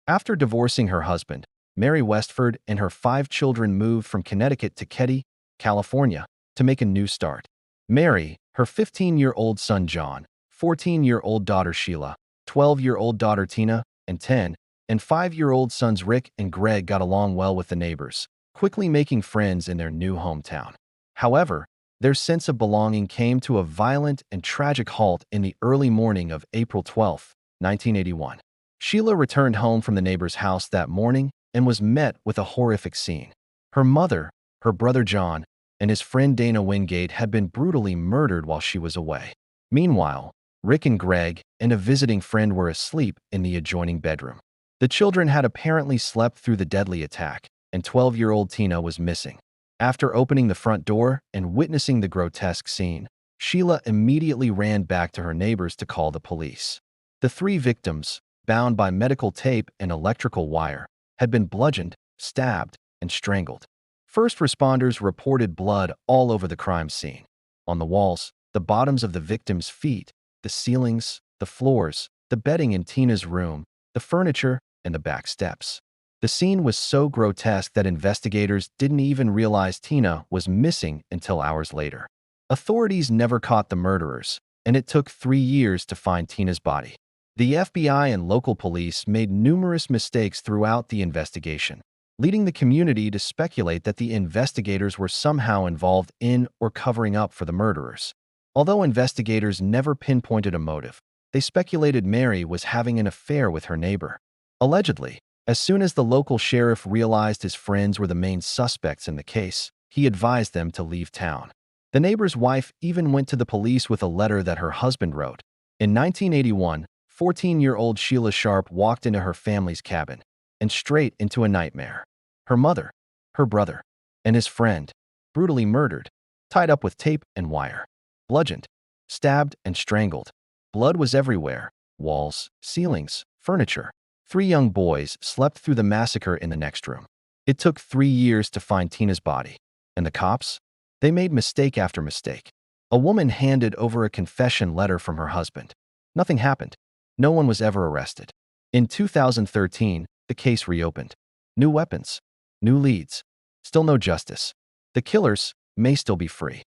After divorcing her husband, Mary Westford and her 5 children moved from Connecticut to Keddie, California, to make a new start. Mary, her 15-year-old son John, 14-year-old daughter Sheila, 12-year-old daughter Tina, and 10 and 5-year-old sons Rick and Greg got along well with the neighbors, quickly making friends in their new hometown. However, their sense of belonging came to a violent and tragic halt in the early morning of April 12, 1981. Sheila returned home from the neighbor's house that morning and was met with a horrific scene. Her mother, her brother John, and his friend Dana Wingate had been brutally murdered while she was away. Meanwhile, Rick and Greg and a visiting friend were asleep in the adjoining bedroom. The children had apparently slept through the deadly attack, and 12-year-old Tina was missing. After opening the front door and witnessing the grotesque scene, Sheila immediately ran back to her neighbors to call the police. The 3 victims, bound by medical tape and electrical wire, had been bludgeoned, stabbed, and strangled. First responders reported blood all over the crime scene. On the walls, the bottoms of the victims' feet, the ceilings, the floors, the bedding in Tina's room, the furniture, and the back steps. The scene was so grotesque that investigators didn't even realize Tina was missing until hours later. Authorities never caught the murderers, and it took 3 years to find Tina's body. The FBI and local police made numerous mistakes throughout the investigation, leading the community to speculate that the investigators were somehow involved in or covering up for the murderers. Although investigators never pinpointed a motive, they speculated Mary was having an affair with her neighbor. Allegedly, as soon as the local sheriff realized his friends were the main suspects in the case, he advised them to leave town. The neighbor's wife even went to the police with a letter that her husband wrote. In 1981, 14-year-old Sheila Sharp walked into her family's cabin and straight into a nightmare. Her mother, her brother, and his friend, brutally murdered, tied up with tape and wire, bludgeoned, stabbed, and strangled. Blood was everywhere: walls, ceilings, furniture. 3 young boys slept through the massacre in the next room. It took 3 years to find Tina's body. And the cops? They made mistake after mistake. A woman handed over a confession letter from her husband. Nothing happened. No one was ever arrested. In 2013, the case reopened. New weapons, new leads, still no justice. The killers may still be free.